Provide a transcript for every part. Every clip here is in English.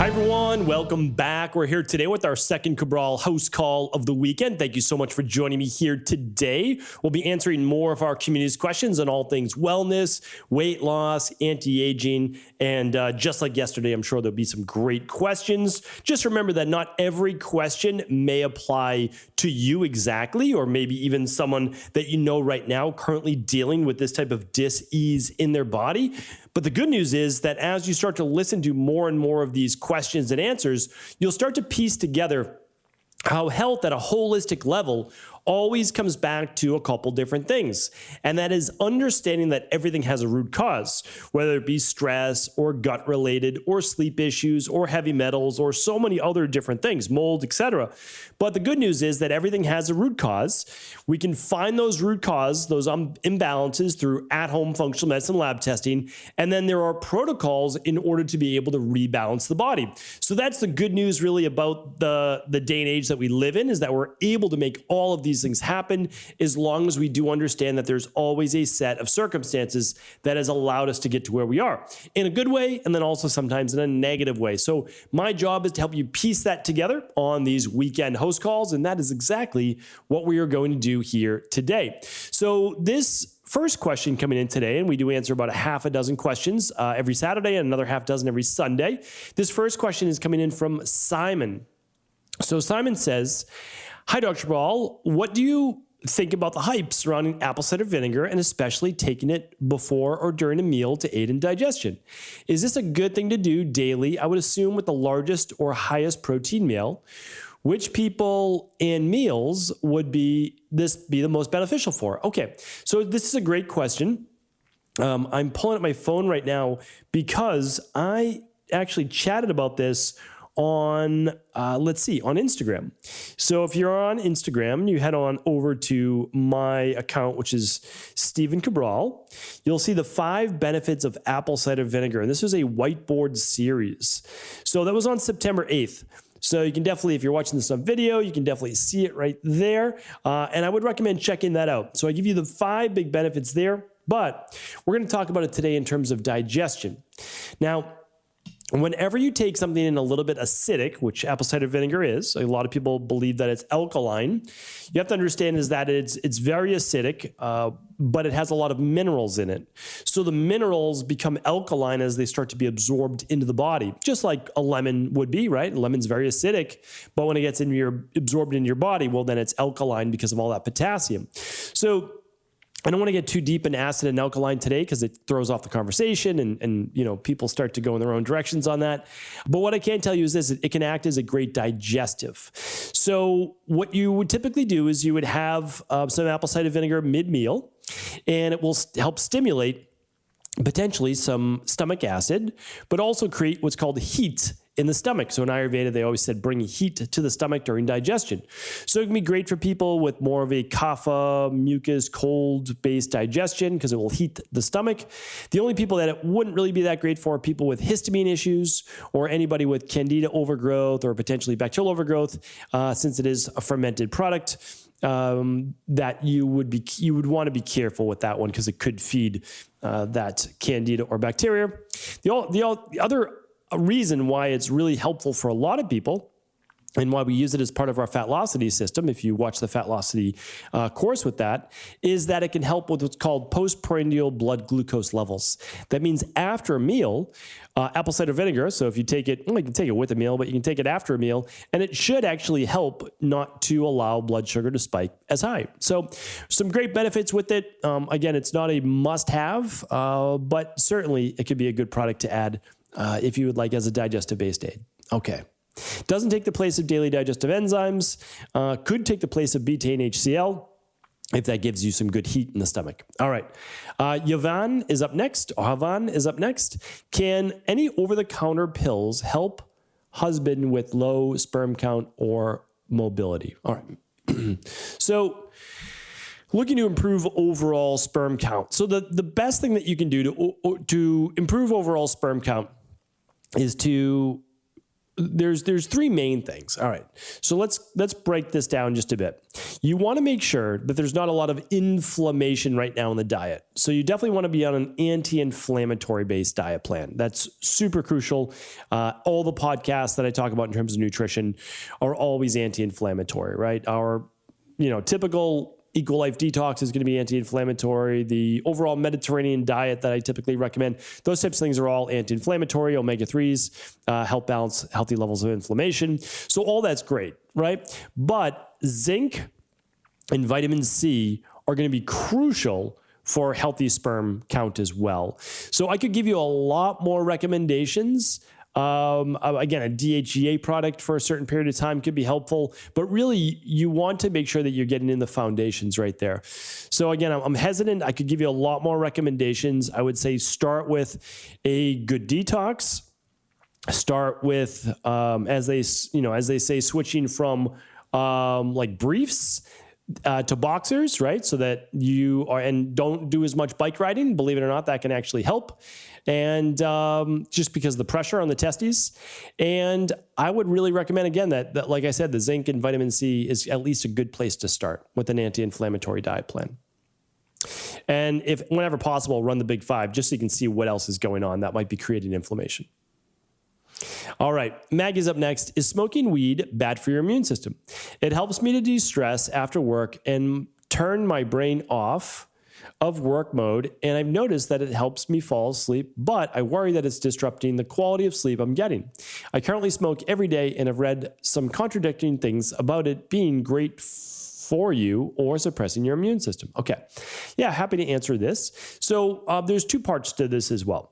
Hi everyone, welcome back. We're here today with our second Cabral HouseCall of the weekend. Thank you so much for joining me here today. We'll be answering more of our community's questions on all things wellness, weight loss, anti-aging, and just like yesterday, I'm sure there'll be some great questions. Just remember that not every question may apply to you exactly, or maybe even someone that you know right now currently dealing with this type of dis-ease in their body. But the good news is that as you start to listen to more and more of these questions and answers, you'll start to piece together how health at a holistic level always comes back to a couple different things. And that is understanding that everything has a root cause, whether it be stress or gut related or sleep issues or heavy metals or so many other different things, mold, etc. But the good news is that everything has a root cause. We can find those root cause, those imbalances through at-home functional medicine lab testing. And then there are protocols in order to be able to rebalance the body. So that's the good news really about the day and age that we live in, is that we're able to make all of these things happen as long as we do understand that there's always a set of circumstances that has allowed us to get to where we are in a good way, and then also sometimes in a negative way. So my job is to help you piece that together on these weekend host calls, and that is exactly what we are going to do here today. So this first question coming in today, and we do answer about a half a dozen questions every Saturday and another half dozen every Sunday. This first question is coming in from Simon. So Simon says, "Hi, Dr. Ball. What do you think about the hype surrounding apple cider vinegar and especially taking it before or during a meal to aid in digestion? Is this a good thing to do daily? I would assume with the largest or highest protein meal. Which people and meals would this be the most beneficial for?" Okay, so this is a great question. I'm pulling up my phone right now because I actually chatted about this on, on Instagram. So if you're on Instagram, you head on over to my account, which is Stephen Cabral. You'll see the 5 benefits of apple cider vinegar. And this was a whiteboard series. So that was on September 8th. So you can definitely, if you're watching this on video, you can definitely see it right there. And I would recommend checking that out. So I give you the 5 big benefits there, but we're going to talk about it today in terms of digestion. Now, whenever you take something in a little bit acidic, which apple cider vinegar is, a lot of people believe that it's alkaline. You have to understand is that it's very acidic, but it has a lot of minerals in it. So the minerals become alkaline as they start to be absorbed into the body, just like a lemon would be, right? A lemon's very acidic, but when it gets absorbed into your body, well, then it's alkaline because of all that potassium. So I don't want to get too deep in acid and alkaline today because it throws off the conversation and you know, people start to go in their own directions on that. But what I can tell you is this: it can act as a great digestive. So what you would typically do is you would have some apple cider vinegar mid-meal, and it will help stimulate potentially some stomach acid, but also create what's called heat in the stomach. So in Ayurveda, they always said bring heat to the stomach during digestion. So it can be great for people with more of a kapha, mucus, cold-based digestion because it will heat the stomach. The only people that it wouldn't really be that great for are people with histamine issues or anybody with candida overgrowth or potentially bacterial overgrowth, since it is a fermented product. That you would want to be careful with that one because it could feed that candida or bacteria. The other reason why it's really helpful for a lot of people and why we use it as part of our Fatlocity system, if you watch the Fatlocity course with that, is that it can help with what's called postprandial blood glucose levels. That means after a meal, apple cider vinegar, so if you take it, well, you can take it with a meal, but you can take it after a meal, and it should actually help not to allow blood sugar to spike as high. So some great benefits with it. Again, it's not a must-have, but certainly it could be a good product to add if you would like as a digestive-based aid. Okay. Doesn't take the place of daily digestive enzymes, could take the place of betaine HCl if that gives you some good heat in the stomach. All right. Yavan is up next. Havan is up next. Can any over-the-counter pills help husband with low sperm count or mobility? All right. So looking to improve overall sperm count. So the best thing that you can do to improve overall sperm count is there's 3 main things. All right. So let's break this down just a bit. you want to make sure that there's not a lot of inflammation right now in the diet. So you definitely want to be on an anti-inflammatory based diet plan. That's super crucial. All the podcasts that I talk about in terms of nutrition are always anti-inflammatory, right? Our, typical Equal Life Detox is going to be anti-inflammatory. The overall Mediterranean diet that I typically recommend, those types of things are all anti-inflammatory. Omega-3s help balance healthy levels of inflammation. So all that's great, right? But zinc and vitamin C are going to be crucial for healthy sperm count as well. So I could give you a lot more recommendations. Again, a DHEA product for a certain period of time could be helpful, but really you want to make sure that you're getting in the foundations right there. So again, I'm hesitant. I could give you a lot more recommendations. I would say start with a good detox. Start with, as they say, switching from like briefs to boxers, right? So that you are, and don't do as much bike riding. Believe it or not, that can actually help. And just because of the pressure on the testes. And I would really recommend, again, that, like I said, the zinc and vitamin C is at least a good place to start with an anti-inflammatory diet plan. And if whenever possible, run the Big Five just so you can see what else is going on that might be creating inflammation. All right, Maggie's up next. Is smoking weed bad for your immune system? It helps me to de-stress after work and turn my brain off of work mode, and I've noticed that it helps me fall asleep, but I worry that it's disrupting the quality of sleep I'm getting. I currently smoke every day and have read some contradicting things about it being great for you or suppressing your immune system. Okay, yeah, happy to answer this. So there's two parts to this as well.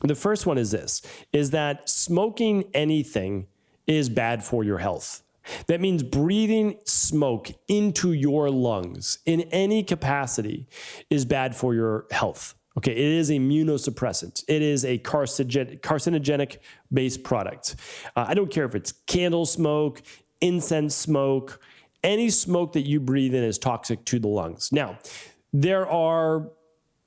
The first one is this, is that smoking anything is bad for your health. That means breathing smoke into your lungs in any capacity is bad for your health. Okay, it is immunosuppressant. It is a carcinogenic-based product. I don't care if it's candle smoke, incense smoke, any smoke that you breathe in is toxic to the lungs. Now, there are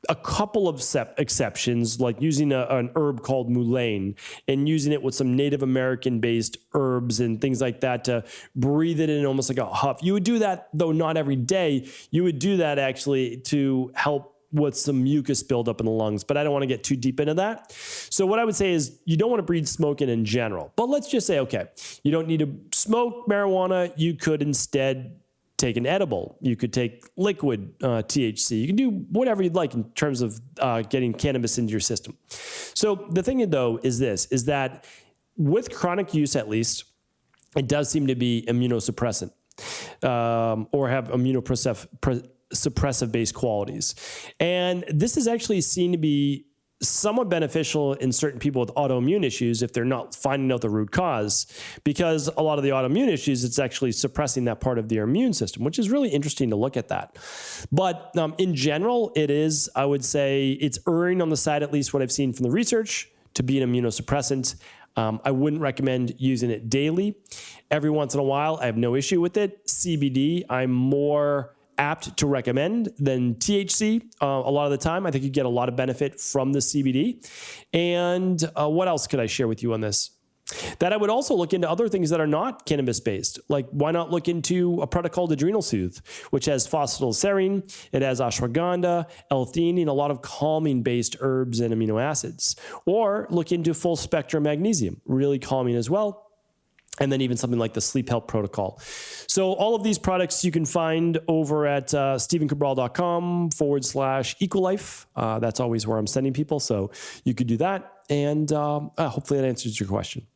a couple of exceptions, like using an herb called mullein and using it with some Native American-based herbs and things like that to breathe it in almost like a huff. You would do that, though not every day. You would do that actually to help with some mucus buildup in the lungs, but I don't want to get too deep into that. So what I would say is you don't want to breathe smoke in general. But let's just say, okay, you don't need to smoke marijuana. You could instead take an edible. You could take liquid THC. You can do whatever you'd like in terms of getting cannabis into your system. So the thing though is this, is that with chronic use at least, it does seem to be immunosuppressant or have immunosuppressive based qualities. And this is actually seen to be somewhat beneficial in certain people with autoimmune issues if they're not finding out the root cause, because a lot of the autoimmune issues, it's actually suppressing that part of their immune system, which is really interesting to look at that. But in general, it is, I would say, it's erring on the side, at least what I've seen from the research, to be an immunosuppressant. I wouldn't recommend using it daily. Every once in a while, I have no issue with it. CBD, I'm more apt to recommend than THC a lot of the time. I think you get a lot of benefit from the CBD. And what else could I share with you on this? That I would also look into other things that are not cannabis-based. Like, why not look into a product called Adrenal Soothe, which has phosphatidylserine, it has ashwagandha, L-theanine, a lot of calming-based herbs and amino acids. Or look into full spectrum magnesium, really calming as well. And then even something like the Sleep Help Protocol. So all of these products you can find over at stevencabral.com/equalife. That's always where I'm sending people. So you could do that. And hopefully that answers your question.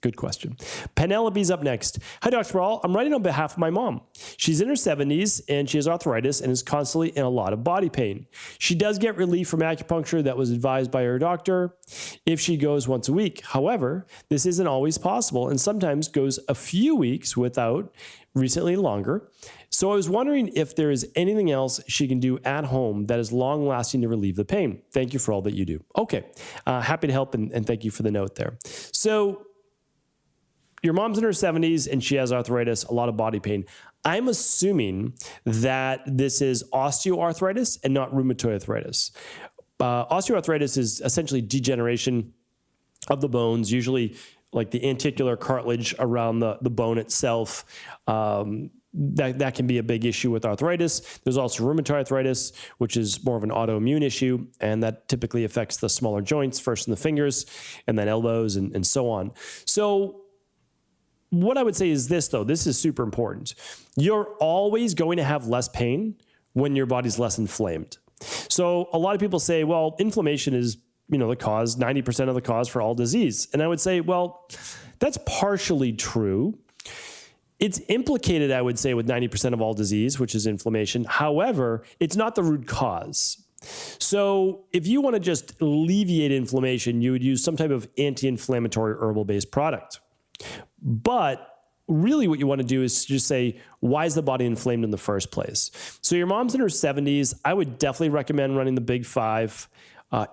Good question. Penelope's up next. Hi, Dr. Cabral. I'm writing on behalf of my mom. She's in her 70s and she has arthritis and is constantly in a lot of body pain. She does get relief from acupuncture that was advised by her doctor if she goes once a week. However, this isn't always possible and sometimes goes a few weeks without, recently longer. So I was wondering if there is anything else she can do at home that is long lasting to relieve the pain. Thank you for all that you do. Okay. Happy to help and thank you for the note there. So your mom's in her 70s and she has arthritis, a lot of body pain. I'm assuming that this is osteoarthritis and not rheumatoid arthritis. Osteoarthritis is essentially degeneration of the bones, usually like the anticular cartilage around the bone itself. that can be a big issue with arthritis. There's also rheumatoid arthritis, which is more of an autoimmune issue, and that typically affects the smaller joints, first in the fingers and then elbows and so on. So what I would say is this, though. This is super important. You're always going to have less pain when your body's less inflamed. So a lot of people say, well, inflammation is, the cause, 90% of the cause for all disease. And I would say, well, that's partially true. It's implicated, I would say, with 90% of all disease, which is inflammation. However, it's not the root cause. So if you want to just alleviate inflammation, you would use some type of anti-inflammatory herbal-based product. But really what you want to do is just say, why is the body inflamed in the first place? So your mom's in her 70s. I would definitely recommend running the Big 5.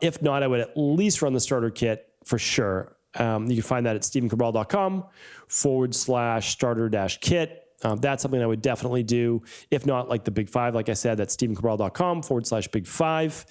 If not, I would at least run the starter kit for sure. You can find that at stephencabral.com/starter-kit. That's something I would definitely do. If not, like the Big 5, like I said, that's stephencabral.com/Big 5.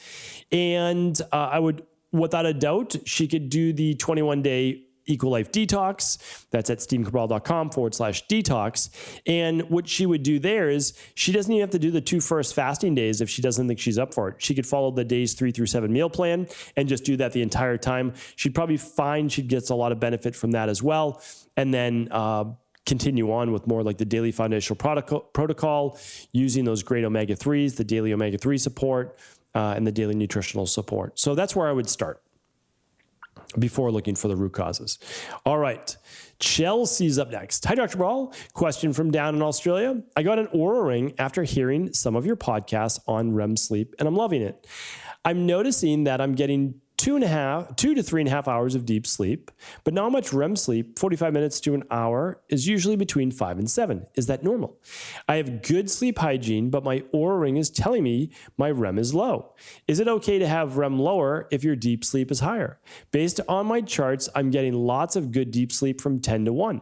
And I would, without a doubt, she could do the 21-day Equal Life Detox. That's at stephencabral.com/detox. And what she would do there is she doesn't even have to do the 2 first fasting days if she doesn't think she's up for it. She could follow the days 3 through 7 meal plan and just do that the entire time. She'd probably find she gets a lot of benefit from that as well. And then continue on with more like the daily foundational protocol, using those great omega-3s, the daily omega-3 support, and the daily nutritional support. So that's where I would start before looking for the root causes. All right. Chelsea's up next. Hi, Dr. Brawl. Question from down in Australia. I got an Oura Ring after hearing some of your podcasts on REM sleep, and I'm loving it. I'm noticing that I'm getting 2 to 3.5 hours of deep sleep, but not much REM sleep. 45 minutes to an hour is usually between 5 and 7. Is that normal? I have good sleep hygiene, but my Oura Ring is telling me my REM is low. Is it okay to have REM lower if your deep sleep is higher? Based on my charts, I'm getting lots of good deep sleep from 10 to 1.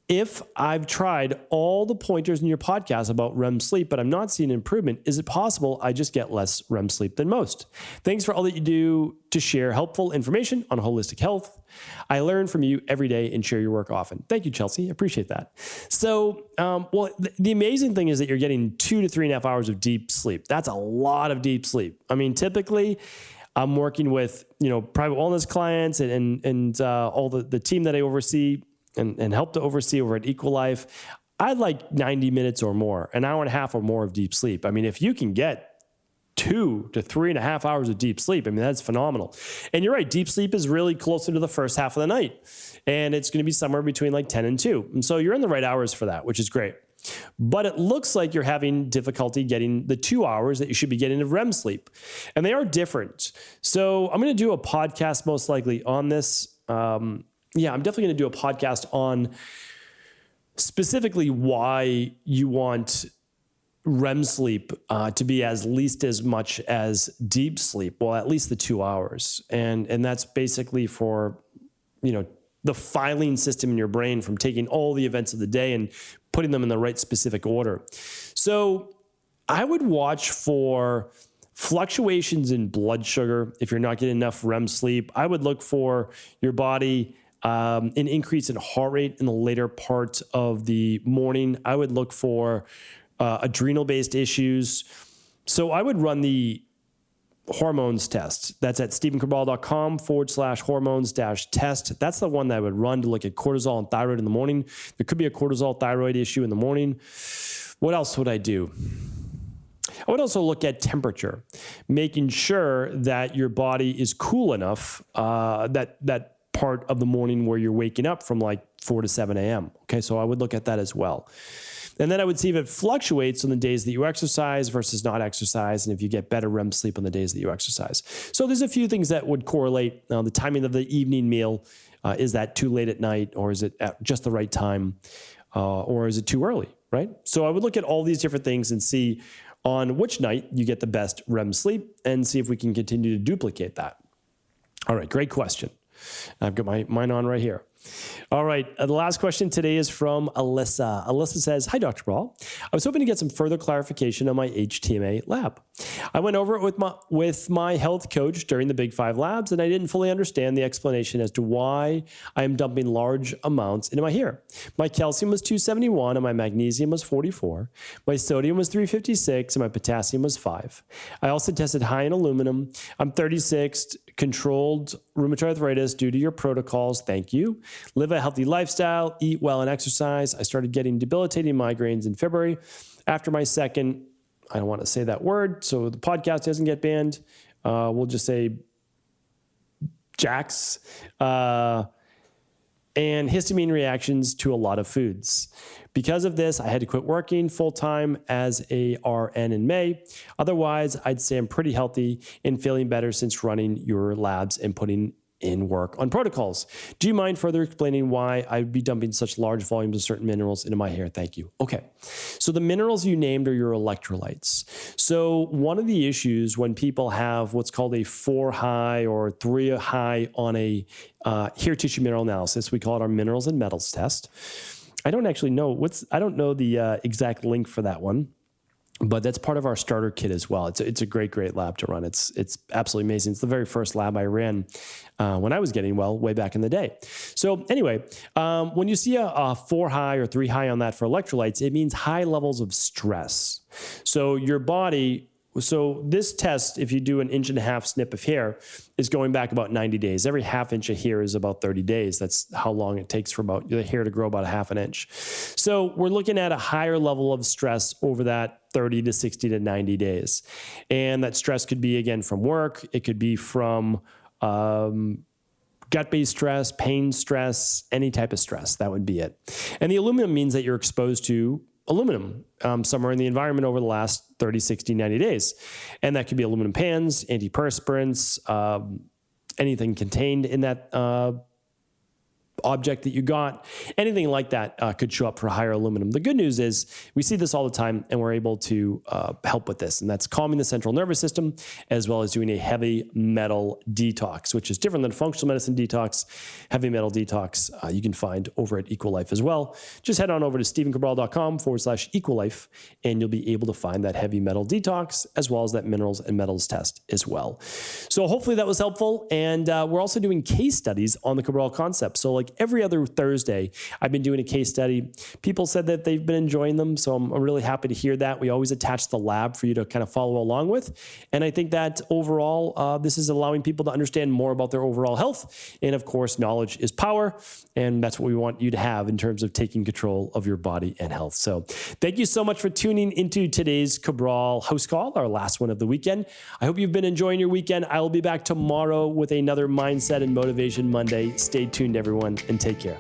If I've tried all the pointers in your podcast about REM sleep, but I'm not seeing improvement, is it possible I just get less REM sleep than most? Thanks for all that you do to share helpful information on holistic health. I learn from you every day and share your work often. Thank you, Chelsea. I appreciate that. So, the amazing thing is that you're getting 2 to 3.5 hours of deep sleep. That's a lot of deep sleep. I mean, typically, I'm working with, private wellness clients and all the team that I oversee and help to oversee over at Equal Life. I'd like 90 minutes or more, an hour and a half or more of deep sleep. I mean, if you can get 2 to 3.5 hours of deep sleep, I mean, that's phenomenal. And you're right, deep sleep is really closer to the first half of the night. And it's going to be somewhere between like 10 and 2. And so you're in the right hours for that, which is great. But it looks like you're having difficulty getting the 2 hours that you should be getting of REM sleep. And they are different. So I'm going to do a podcast most likely on this. I'm definitely going to do a podcast on specifically why you want REM sleep to be as least as much as deep sleep. Well, at least the 2 hours. And that's basically for, the filing system in your brain from taking all the events of the day and putting them in the right specific order. So I would watch for fluctuations in blood sugar. If you're not getting enough REM sleep, I would look for your body an increase in heart rate in the later part of the morning. I would look for adrenal-based issues. So I would run the hormones test. That's at stephencabral.com/hormones-test. That's the one that I would run to look at cortisol and thyroid in the morning. There could be a cortisol thyroid issue in the morning. What else would I do? I would also look at temperature, making sure that your body is cool enough that part of the morning where you're waking up from like 4 to 7 a.m. Okay, so I would look at that as well. And then I would see if it fluctuates on the days that you exercise versus not exercise, and if you get better REM sleep on the days that you exercise. So there's a few things that would correlate. The timing of the evening meal, is that too late at night, or is it at just the right time, or is it too early, right? So I would look at all these different things and see on which night you get the best REM sleep and see if we can continue to duplicate that. All right, great question. I've got mine on right here. All right. The last question today is from Alyssa. Alyssa says, hi, Dr. Brawl. I was hoping to get some further clarification on my HTMA lab. I went over it with my health coach during the Big 5 labs, and I didn't fully understand the explanation as to why I am dumping large amounts into my hair. My calcium was 271 and my magnesium was 44. My sodium was 356 and my potassium was 5. I also tested high in aluminum. I'm 36, controlled rheumatoid arthritis due to your protocols. Thank you. Live a healthy lifestyle, eat well and exercise. I started getting debilitating migraines in February. After my second, I don't want to say that word, so the podcast doesn't get banned. We'll just say Jax. And histamine reactions to a lot of foods. Because of this, I had to quit working full-time as a RN in May. Otherwise, I'd say I'm pretty healthy and feeling better since running your labs and putting in work on protocols. Do you mind further explaining why I'd be dumping such large volumes of certain minerals into my hair? Thank you. Okay. So the minerals you named are your electrolytes. So one of the issues when people have what's called a 4 high or 3 high on a hair tissue mineral analysis, we call it our minerals and metals test. I don't actually know I don't know the exact link for that one. But that's part of our starter kit as well. It's a great lab to run. It's absolutely amazing. It's the very first lab I ran when I was getting well way back in the day. So anyway, when you see a 4 high or 3 high on that for electrolytes, it means high levels of stress. So your body. So this test, if you do an 1.5 inch snip of hair, is going back about 90 days. Every 1/2 inch of hair is about 30 days. That's how long it takes for the hair to grow about 1/2 inch. So we're looking at a higher level of stress over that 30 to 60 to 90 days. And that stress could be, again, from work. It could be from gut-based stress, pain stress, any type of stress. That would be it. And the aluminum means that you're exposed to aluminum somewhere in the environment over the last 30, 60, 90 days. And that could be aluminum pans, antiperspirants, anything contained in that object that you got, anything like that could show up for higher aluminum. The good news is we see this all the time and we're able to help with this. And that's calming the central nervous system as well as doing a heavy metal detox, which is different than functional medicine detox. Heavy metal detox you can find over at Equalife as well. Just head on over to stephencabral.com/Equalife and you'll be able to find that heavy metal detox as well as that minerals and metals test as well. So hopefully that was helpful. And we're also doing case studies on the Cabral concept. So like every other Thursday, I've been doing a case study. People said that they've been enjoying them, so I'm really happy to hear that. We always attach the lab for you to kind of follow along with. And I think that overall, this is allowing people to understand more about their overall health. And of course, knowledge is power. And that's what we want you to have in terms of taking control of your body and health. So thank you so much for tuning into today's Cabral House Call, our last one of the weekend. I hope you've been enjoying your weekend. I will be back tomorrow with another Mindset and Motivation Monday. Stay tuned, everyone, and take care.